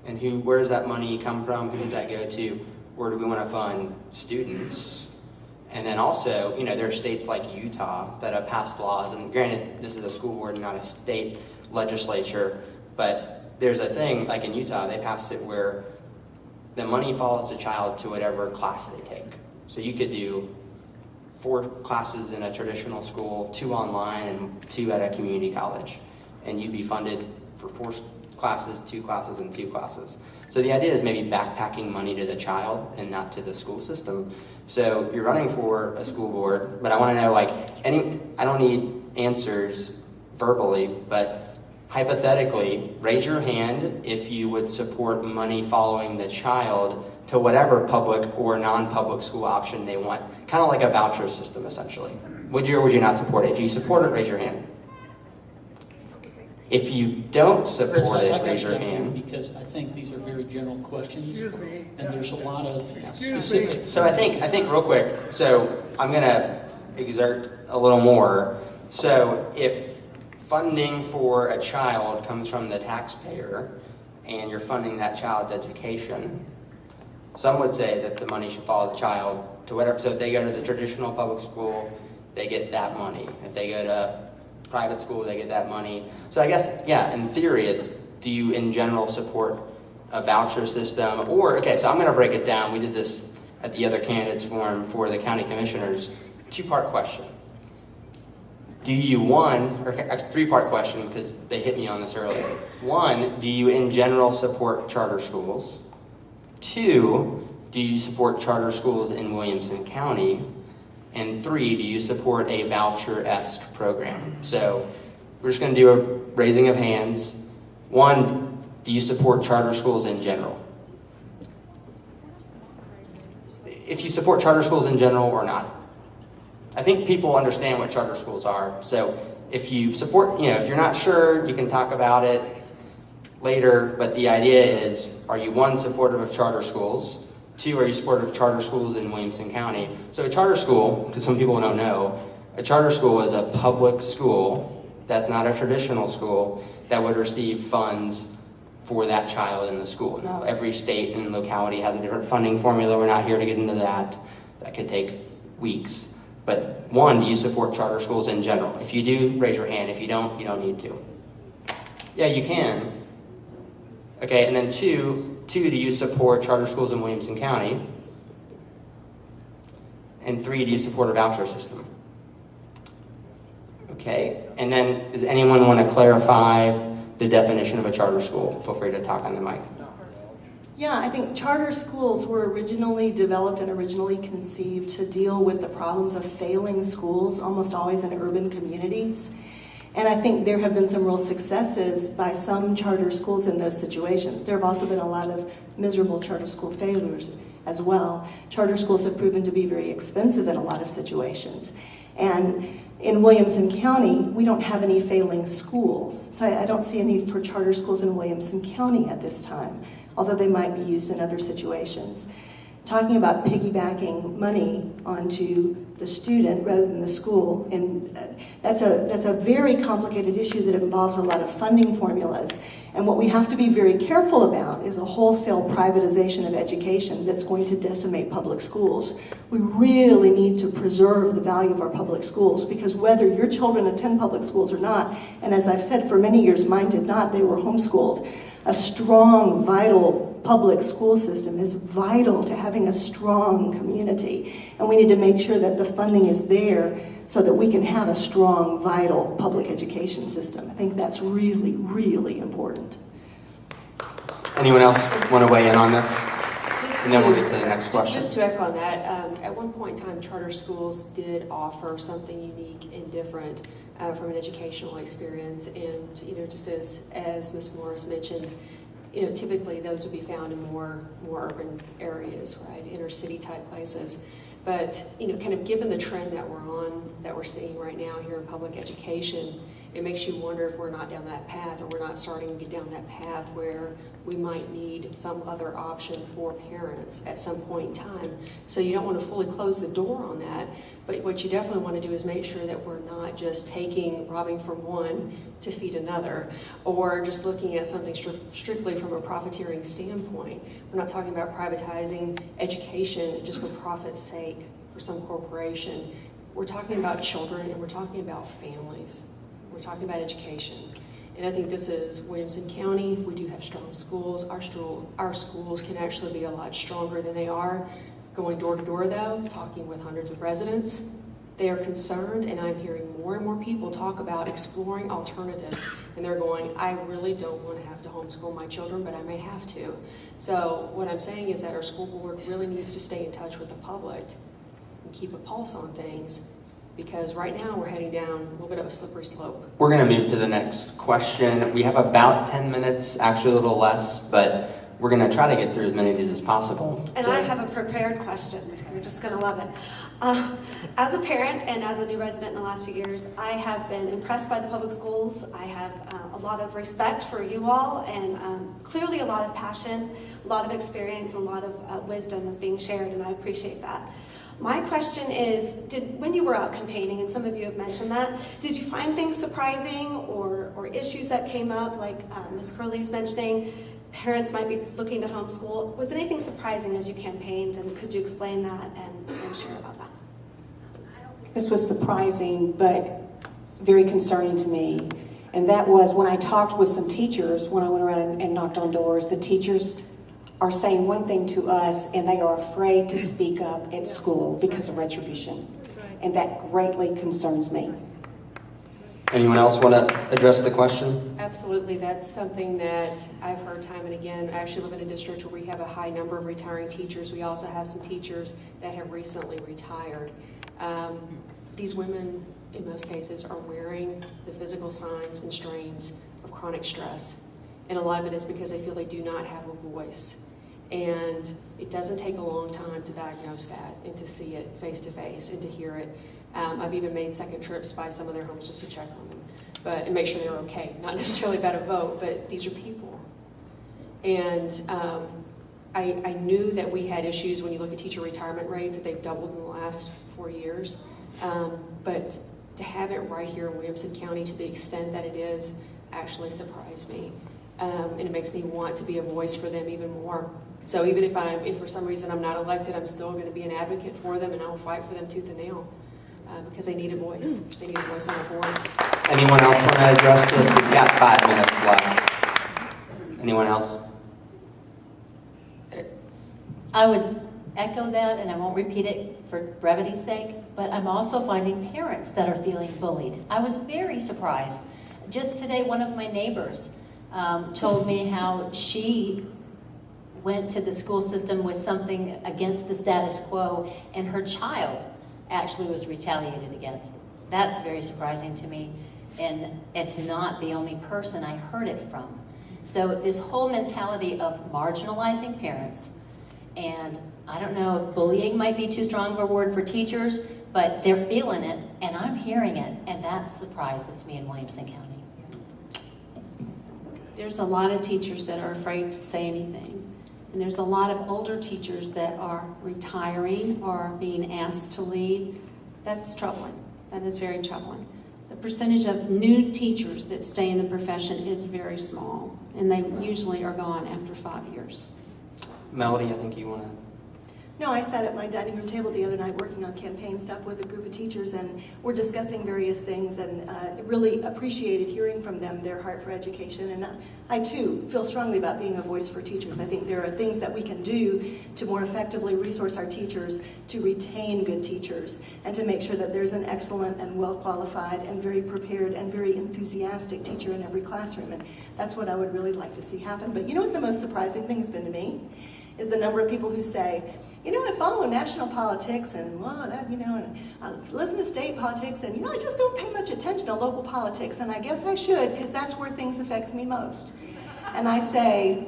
And where does that money come from? Who does that go to? Where do we want to fund students? And then also, there are states like Utah that have passed laws, and granted, this is a school board, not a state legislature, but there's a thing, like in Utah, they passed it where the money follows the child to whatever class they take. So you could do 4 classes in a traditional school, 2 online, and 2 at a community college. And you'd be funded for 4 classes, 2 classes, and 2 classes. So the idea is maybe backpacking money to the child and not to the school system. So you're running for a school board, but I want to know, I don't need answers verbally, but hypothetically, raise your hand if you would support money following the child to whatever public or non-public school option they want. Kind of like a voucher system, essentially. Would you or would you not support it? If you support it, raise your hand. If you don't support it, raise your hand. Because I think these are very general questions, and there's a lot of specifics. So I think real quick, so I'm going to exert a little more. So if funding for a child comes from the taxpayer, and you're funding that child's education, some would say that the money should follow the child to whatever. So if they go to the traditional public school, they get that money. If they go to private school, they get that money. So I guess, yeah, in theory, it's, do you in general support a voucher system? Or, okay, so I'm going to break it down. We did this at the other candidates forum for the county commissioners. 2-part question. Do you, or a 3-part question, because they hit me on this earlier. 1, do you in general support charter schools? 2, do you support charter schools in Williamson County? And 3, do you support a voucher-esque program? So we're just going to do a raising of hands. 1, do you support charter schools in general? If you support charter schools in general or not. I think people understand what charter schools are. So if you support, if you're not sure, you can talk about it later. But the idea is, are you 1, supportive of charter schools? 2, are you supportive of charter schools in Williamson County? So a charter school, because some people don't know, a charter school is a public school that's not a traditional school that would receive funds for that child in the school. Now, every state and locality has a different funding formula. We're not here to get into that. That could take weeks. But 1, do you support charter schools in general? If you do, raise your hand. If you don't need to. Yeah, you can. Okay, and then 2, do you support charter schools in Williamson County? And 3, do you support a voucher system? Okay, and then does anyone want to clarify the definition of a charter school? Feel free to talk on the mic. Yeah, I think charter schools were originally developed and originally conceived to deal with the problems of failing schools, almost always in urban communities. And I think there have been some real successes by some charter schools in those situations. There have also been a lot of miserable charter school failures as well. Charter schools have proven to be very expensive in a lot of situations. And in Williamson County, we don't have any failing schools. So I don't see a need for charter schools in Williamson County at this time, although they might be used in other situations. Talking about piggybacking money onto the student rather than the school, and that's a very complicated issue that involves a lot of funding formulas. And what we have to be very careful about is a wholesale privatization of education that's going to decimate public schools. We really need to preserve the value of our public schools, because whether your children attend public schools or not, and as I've said for many years, mine did not, they were homeschooled, a strong, vital public school system is vital to having a strong community. And we need to make sure that the funding is there so that we can have a strong, vital public education system. I think that's really, really important. Anyone else want to weigh in on this? And then we'll get to the next question. Just to echo on that, at one point in time, charter schools did offer something unique and different from an educational experience. And just as Ms. Morris mentioned, typically those would be found in more urban areas, right, inner city type places. But kind of given the trend that we're seeing right now here in public education, it makes you wonder if we're not down that path, or we're not starting to get down that path where we might need some other option for parents at some point in time. So you don't want to fully close the door on that, but what you definitely want to do is make sure that we're not just robbing from one to feed another, or just looking at something strictly from a profiteering standpoint. We're not talking about privatizing education just for profit's sake for some corporation. We're talking about children, and we're talking about families. We're talking about education. And I think this is Williamson County. We do have strong schools. Our schools can actually be a lot stronger than they are. Going door to door though, talking with hundreds of residents, they are concerned, and I'm hearing more and more people talk about exploring alternatives. And they're going, I really don't want to have to homeschool my children, but I may have to. So what I'm saying is that our school board really needs to stay in touch with the public and keep a pulse on things, because right now we're heading down a little bit of a slippery slope. We're going to move to the next question. We have about 10 minutes, actually a little less, but we're going to try to get through as many of these as possible. And I have a prepared question. You're just going to love it. As a parent and as a new resident in the last few years, I have been impressed by the public schools. I have a lot of respect for you all, and clearly a lot of passion, a lot of experience, a lot of wisdom is being shared, and I appreciate that. My question is, when you were out campaigning, and some of you have mentioned that, did you find things surprising or issues that came up, like Ms. Curley's mentioning, parents might be looking to homeschool? Was there anything surprising as you campaigned, and could you explain that and share about that? This was surprising, but very concerning to me. And that was when I talked with some teachers, when I went around and knocked on doors, the teachers are saying one thing to us, and they are afraid to speak up at school because of retribution. And that greatly concerns me. Anyone else want to address the question? Absolutely, that's something that I've heard time and again. I actually live in a district where we have a high number of retiring teachers. We also have some teachers that have recently retired. These women, in most cases, are wearing the physical signs and strains of chronic stress. And a lot of it is because they feel they do not have a voice. And it doesn't take a long time to diagnose that and to see it face to face and to hear it. I've even made second trips by some of their homes just to check on them, and make sure they're okay. Not necessarily about a vote, but these are people. And I knew that we had issues when you look at teacher retirement rates, that they've doubled in the last 4 years. But to have it right here in Williamson County to the extent that it is actually surprised me. And it makes me want to be a voice for them even more. So even if for some reason I'm not elected, I'm still going to be an advocate for them, and I will fight for them tooth and nail. Because they need a voice. They need a voice on the board. Anyone else want to address this? We've got 5 minutes left. Anyone else? I would echo that, and I won't repeat it for brevity's sake, but I'm also finding parents that are feeling bullied. I was very surprised. Just today, one of my neighbors told me how she went to the school system with something against the status quo, and her child actually was retaliated against. That's very surprising to me, and it's not the only person I heard it from. So this whole mentality of marginalizing parents, and I don't know if bullying might be too strong of a word for teachers, but they're feeling it, and I'm hearing it, and that surprises me in Williamson County. There's a lot of teachers that are afraid to say anything. And there's a lot of older teachers that are retiring or being asked to leave. That's troubling. That is very troubling. The percentage of new teachers that stay in the profession is very small, and they usually are gone after 5 years. Melody, I think you want to... No, I sat at my dining room table the other night working on campaign stuff with a group of teachers, and we're discussing various things, and really appreciated hearing from them their heart for education. And I too feel strongly about being a voice for teachers. I think there are things that we can do to more effectively resource our teachers, to retain good teachers, and to make sure that there's an excellent and well-qualified and very prepared and very enthusiastic teacher in every classroom. And that's what I would really like to see happen. But you know what the most surprising thing has been to me? Is the number of people who say, you know, I follow national politics and, well, that, you know, and I listen to state politics and, you know, I just don't pay much attention to local politics, and I guess I should because that's where things affects me most. And I say,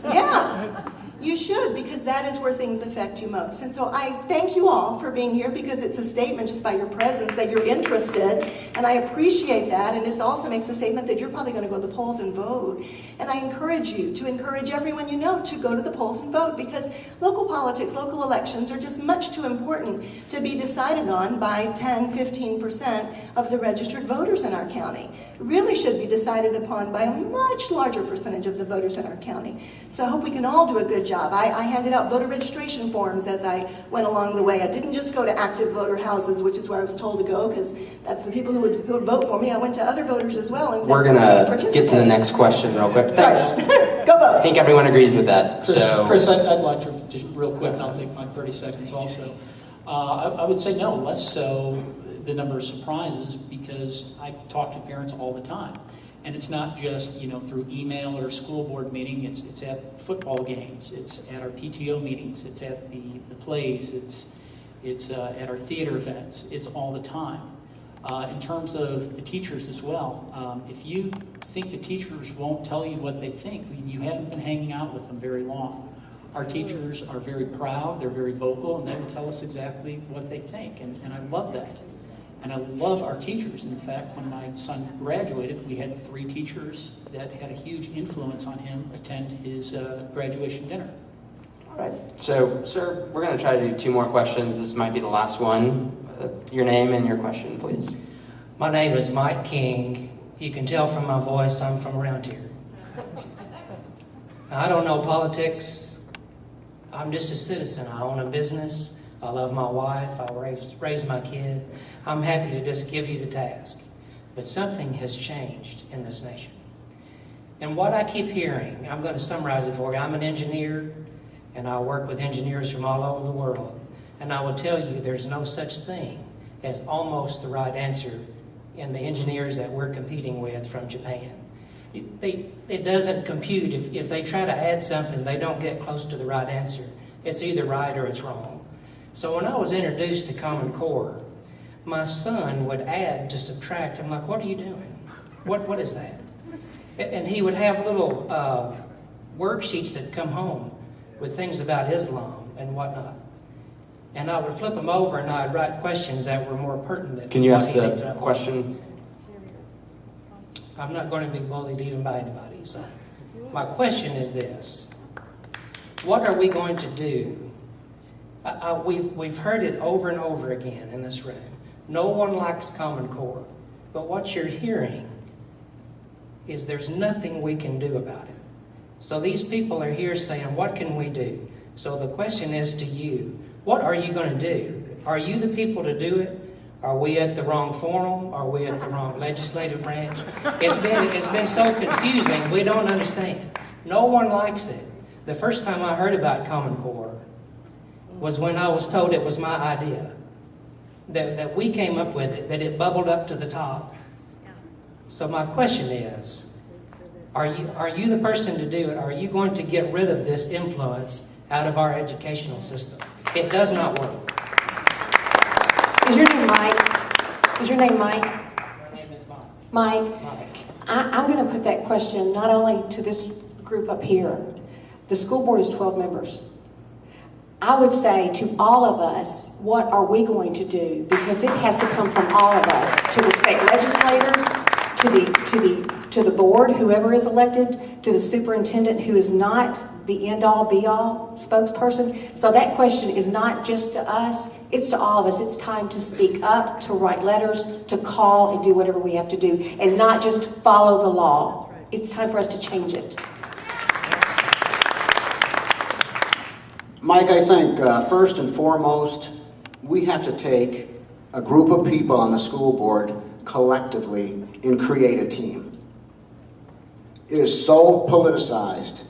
yeah. You should, because that is where things affect you most. And so I thank you all for being here, because it's a statement just by your presence that you're interested, and I appreciate that. And it also makes a statement that you're probably going to go to the polls and vote. And I encourage you to encourage everyone you know to go to the polls and vote, because local politics, local elections are just much too important to be decided on by 10, 15% of the registered voters in our county. It really should be decided upon by a much larger percentage of the voters in our county. So I hope we can all do a good job. I handed out voter registration forms as I went along the way. I didn't just go to active voter houses, which is where I was told to go, because that's the people who would vote for me. I went to other voters as well and said, We're "Hey, gonna participate." get to the next question real quick. Thanks. Sorry. Go vote. I think everyone agrees with that. Chris, I'd like to just real quick, and I'll take my 30 seconds also. I would say no, less so the number of surprises, because I talk to parents all the time. And it's not just, through email or school board meeting, it's at football games, it's at our PTO meetings, it's at the plays, it's at our theater events, it's all the time. In terms of the teachers as well, if you think the teachers won't tell you what they think, then you haven't been hanging out with them very long. Our teachers are very proud, they're very vocal, and they will tell us exactly what they think, and I love that. And I love our teachers. In fact, when my son graduated, we had 3 teachers that had a huge influence on him attend his graduation dinner. All right. So, sir, we're going to try to do 2 more questions. This might be the last one. Your name and your question, please. My name is Mike King. You can tell from my voice I'm from around here. Now, I don't know politics. I'm just a citizen. I own a business. I love my wife. I raised my kid. I'm happy to just give you the task. But something has changed in this nation. And what I keep hearing, I'm going to summarize it for you. I'm an engineer, and I work with engineers from all over the world. And I will tell you there's no such thing as almost the right answer in the engineers that we're competing with from Japan. It doesn't compute. If they try to add something, they don't get close to the right answer. It's either right or it's wrong. So when I was introduced to Common Core, my son would add to subtract. I'm like, what are you doing? What is that? And he would have little worksheets that come home with things about Islam and whatnot. And I would flip them over and I'd write questions that were more pertinent. Can you ask He the picked up. question? I'm not going to be bullied even by anybody. So my question is this. What are we going to do? We've heard it over and over again in this room. No one likes Common Core. But what you're hearing is there's nothing we can do about it. So these people are here saying, what can we do? So the question is to you, what are you going to do? Are you the people to do it? Are we at the wrong forum? Are we at the wrong legislative branch? It's been so confusing, we don't understand. No one likes it. The first time I heard about Common Core was when I was told it was my idea. That we came up with it, that it bubbled up to the top. So my question is, are you the person to do it? Are you going to get rid of this influence out of our educational system? It does not work. Is your name Mike? Is your name Mike? My name is Mike. Mike, I'm going to put that question not only to this group up here. The school board is 12 members. I would say to all of us, what are we going to do? Because it has to come from all of us, to the state legislators, to the board, whoever is elected, to the superintendent, who is not the end-all, be-all spokesperson. So that question is not just to us, it's to all of us. It's time to speak up, to write letters, to call and do whatever we have to do, and not just follow the law. It's time for us to change it. Mike, I think first and foremost, we have to take a group of people on the school board collectively and create a team. It is so politicized.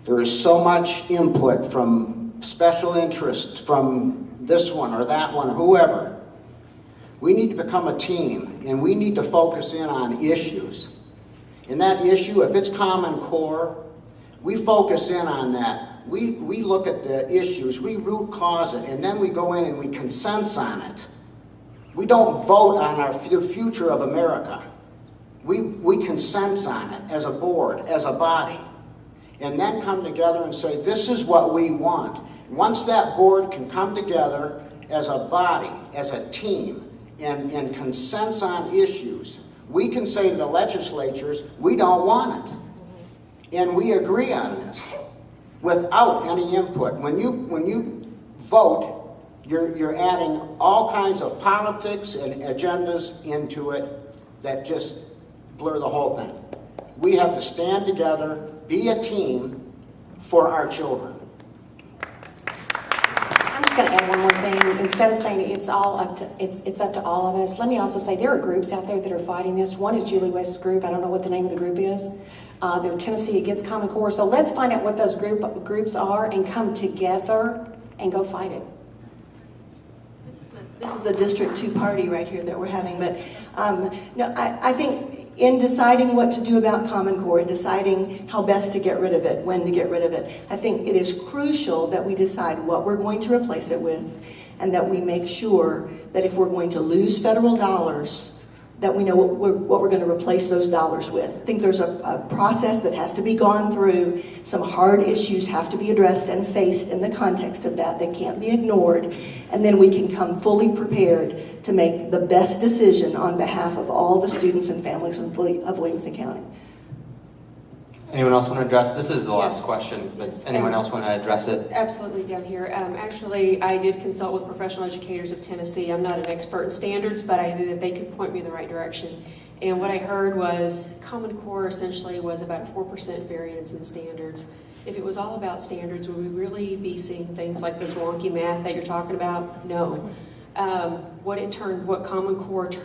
There is so much input from special interest, from this one or that one, whoever. We need to become a team, and we need to focus in on issues. And that issue, if it's Common Core, we focus in on that. We look at the issues, we root cause it, and then we go in and we consensus on it. We don't vote on our future of America. We consensus on it as a board, as a body. and then come together and say, this is what we want. Once that board can come together as a body, as a team, and consensus on issues, we can say to the legislatures, we don't want it. And we agree on this without any input. When you vote, you're adding all kinds of politics and agendas into it that just blur the whole thing. We have to stand together, be a team for our children. I'm just going to add one more thing. Instead of saying it's up to all of us, let me also say there are groups out there that are fighting this. One is Julie West's group. I don't know what the name of the group is. They're Tennessee Against Common Core. So let's find out what those groups are and come together and go fight it. This is a District 2 party right here that we're having, but no, I think in deciding what to do about Common Core and deciding how best to get rid of it, when to get rid of it, I think it is crucial that we decide what we're going to replace it with, and that we make sure that if we're going to lose federal dollars, that we know what we're going to replace those dollars with. I think there's a process that has to be gone through. Some hard issues have to be addressed and faced in the context of that. They can't be ignored. And then we can come fully prepared to make the best decision on behalf of all the students and families of Williamson County. Anyone else want to address? This is the last Yes. question, but Yes. anyone else want to address it? Absolutely, down here. Actually, I did consult with professional educators of Tennessee. I'm not an expert in standards, but I knew that they could point me in the right direction. And what I heard was Common Core essentially was about a 4% variance in standards. If it was all about standards, would we really be seeing things like this wonky math that you're talking about? No. What Common Core turned